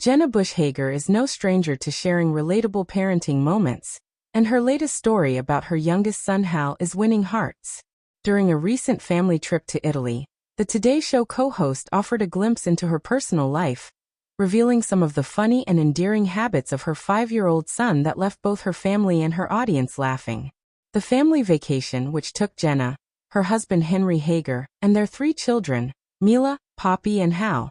Jenna Hager is no stranger to sharing relatable parenting moments, and her latest story about her youngest son Hal is winning hearts. During a recent family trip to Italy, the Today Show co-host offered a glimpse into her personal life, revealing some of the funny and endearing habits of her 5-year-old son that left both her family and her audience laughing. The family vacation, which took Jenna, her husband Henry Hager, and their 3 children, Mila, Poppy and Hal,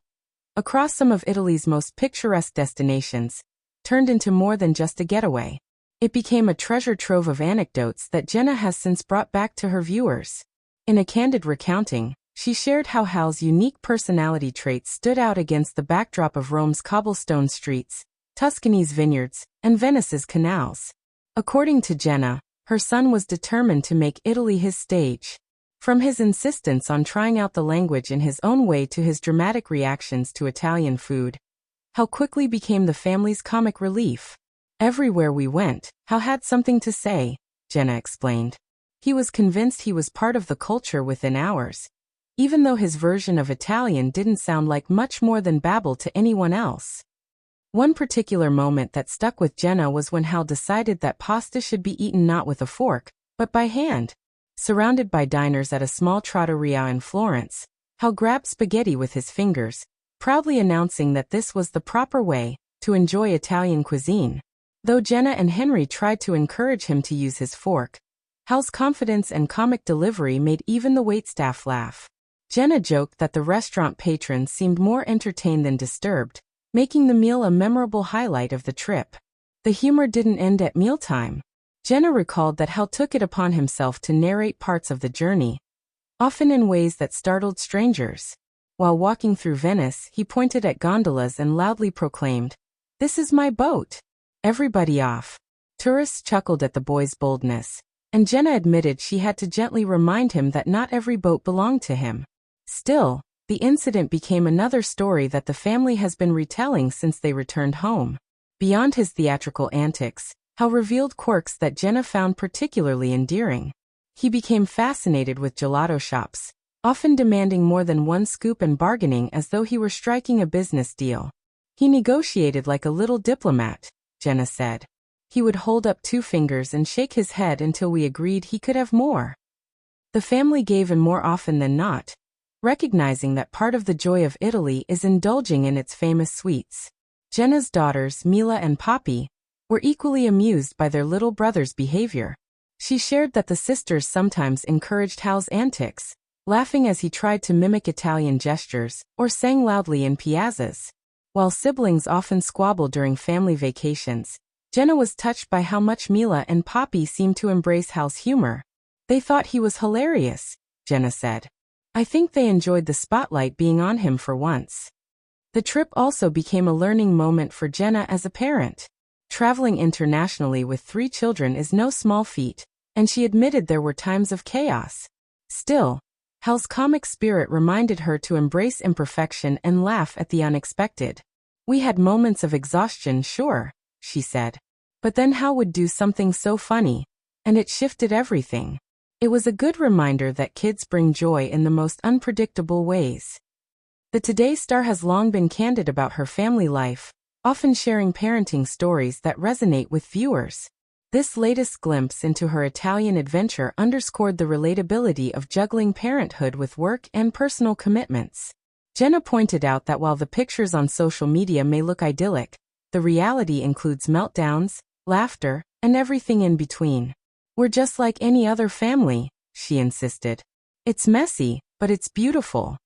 across some of Italy's most picturesque destinations, turned into more than just a getaway. It became a treasure trove of anecdotes that Jenna has since brought back to her viewers. In a candid recounting, she shared how Hal's unique personality traits stood out against the backdrop of Rome's cobblestone streets, Tuscany's vineyards, and Venice's canals. According to Jenna, her son was determined to make Italy his stage. From his insistence on trying out the language in his own way to his dramatic reactions to Italian food, Hal quickly became the family's comic relief. Everywhere we went, Hal had something to say, Jenna explained. He was convinced he was part of the culture within hours, even though his version of Italian didn't sound like much more than babble to anyone else. One particular moment that stuck with Jenna was when Hal decided that pasta should be eaten not with a fork, but by hand. Surrounded by diners at a small trattoria in Florence, Hal grabbed spaghetti with his fingers, proudly announcing that this was the proper way to enjoy Italian cuisine. Though Jenna and Henry tried to encourage him to use his fork, Hal's confidence and comic delivery made even the waitstaff laugh. Jenna joked that the restaurant patrons seemed more entertained than disturbed, making the meal a memorable highlight of the trip. The humor didn't end at mealtime. Jenna recalled that Hal took it upon himself to narrate parts of the journey, often in ways that startled strangers. While walking through Venice, he pointed at gondolas and loudly proclaimed, "This is my boat. Everybody off." Tourists chuckled at the boy's boldness, and Jenna admitted she had to gently remind him that not every boat belonged to him. Still, the incident became another story that the family has been retelling since they returned home. Beyond his theatrical antics, Hal revealed quirks that Jenna found particularly endearing. He became fascinated with gelato shops, often demanding more than one scoop and bargaining as though he were striking a business deal. He negotiated like a little diplomat, Jenna said. He would hold up 2 fingers and shake his head until we agreed he could have more. The family gave in more often than not, recognizing that part of the joy of Italy is indulging in its famous sweets. Jenna's daughters, Mila and Poppy, were equally amused by their little brother's behavior. She shared that the sisters sometimes encouraged Hal's antics, laughing as he tried to mimic Italian gestures or sang loudly in piazzas. While siblings often squabbled during family vacations, Jenna was touched by how much Mila and Poppy seemed to embrace Hal's humor. They thought he was hilarious, Jenna said. I think they enjoyed the spotlight being on him for once. The trip also became a learning moment for Jenna as a parent. Traveling internationally with 3 children is no small feat, and she admitted there were times of chaos. Still, Hal's comic spirit reminded her to embrace imperfection and laugh at the unexpected. We had moments of exhaustion, sure, she said. But then Hal would do something so funny, and it shifted everything. It was a good reminder that kids bring joy in the most unpredictable ways. The Today star has long been candid about her family life, often sharing parenting stories that resonate with viewers. This latest glimpse into her Italian adventure underscored the relatability of juggling parenthood with work and personal commitments. Jenna pointed out that while the pictures on social media may look idyllic, the reality includes meltdowns, laughter, and everything in between. We're just like any other family, she insisted. It's messy, but it's beautiful.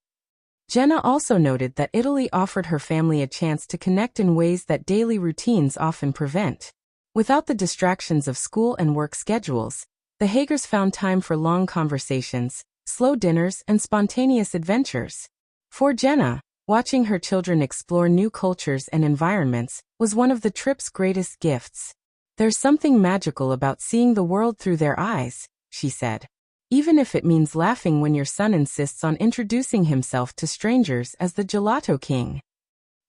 Jenna also noted that Italy offered her family a chance to connect in ways that daily routines often prevent. Without the distractions of school and work schedules, the Hagers found time for long conversations, slow dinners, and spontaneous adventures. For Jenna, watching her children explore new cultures and environments was one of the trip's greatest gifts. There's something magical about seeing the world through their eyes, she said. Even if it means laughing when your son insists on introducing himself to strangers as the Gelato King.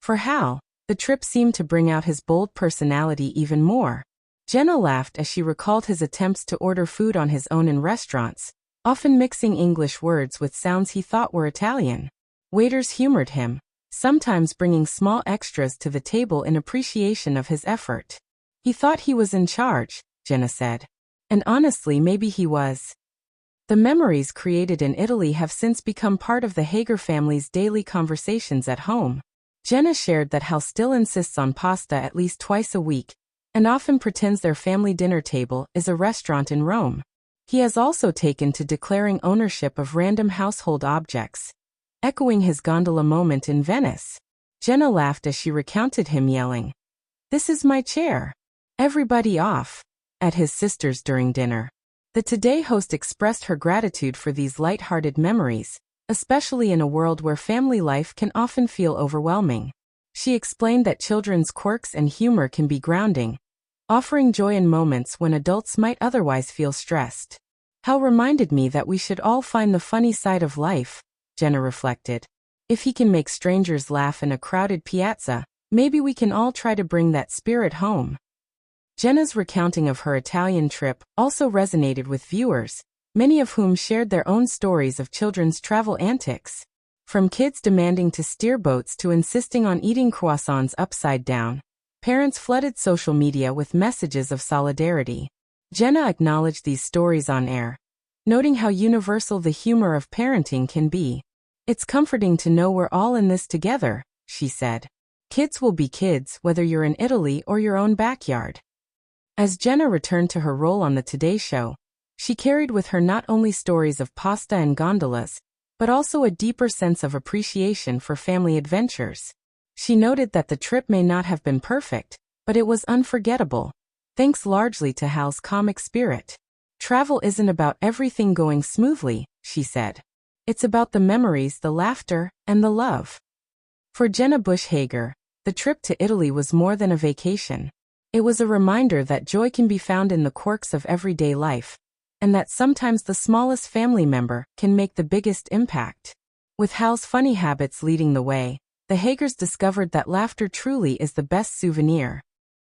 For Hal, the trip seemed to bring out his bold personality even more. Jenna laughed as she recalled his attempts to order food on his own in restaurants, often mixing English words with sounds he thought were Italian. Waiters humored him, sometimes bringing small extras to the table in appreciation of his effort. He thought he was in charge, Jenna said. And honestly, maybe he was. The memories created in Italy have since become part of the Hager family's daily conversations at home. Jenna shared that Hal still insists on pasta at least twice a week, and often pretends their family dinner table is a restaurant in Rome. He has also taken to declaring ownership of random household objects, echoing his gondola moment in Venice. Jenna laughed as she recounted him yelling, "This is my chair. Everybody off," at his sister's during dinner. The Today host expressed her gratitude for these light-hearted memories, especially in a world where family life can often feel overwhelming. She explained that children's quirks and humor can be grounding, offering joy in moments when adults might otherwise feel stressed. Hal reminded me that we should all find the funny side of life, Jenna reflected. If he can make strangers laugh in a crowded piazza, maybe we can all try to bring that spirit home. Jenna's recounting of her Italian trip also resonated with viewers, many of whom shared their own stories of children's travel antics. From kids demanding to steer boats to insisting on eating croissants upside down, parents flooded social media with messages of solidarity. Jenna acknowledged these stories on air, noting how universal the humor of parenting can be. "It's comforting to know we're all in this together," she said. "Kids will be kids whether you're in Italy or your own backyard." As Jenna returned to her role on the Today Show, she carried with her not only stories of pasta and gondolas, but also a deeper sense of appreciation for family adventures. She noted that the trip may not have been perfect, but it was unforgettable, thanks largely to Hal's comic spirit. "Travel isn't about everything going smoothly," she said. "It's about the memories, the laughter, and the love." For Jenna Bush Hager, the trip to Italy was more than a vacation. It was a reminder that joy can be found in the quirks of everyday life, and that sometimes the smallest family member can make the biggest impact. With Hal's funny habits leading the way, the Hagers discovered that laughter truly is the best souvenir.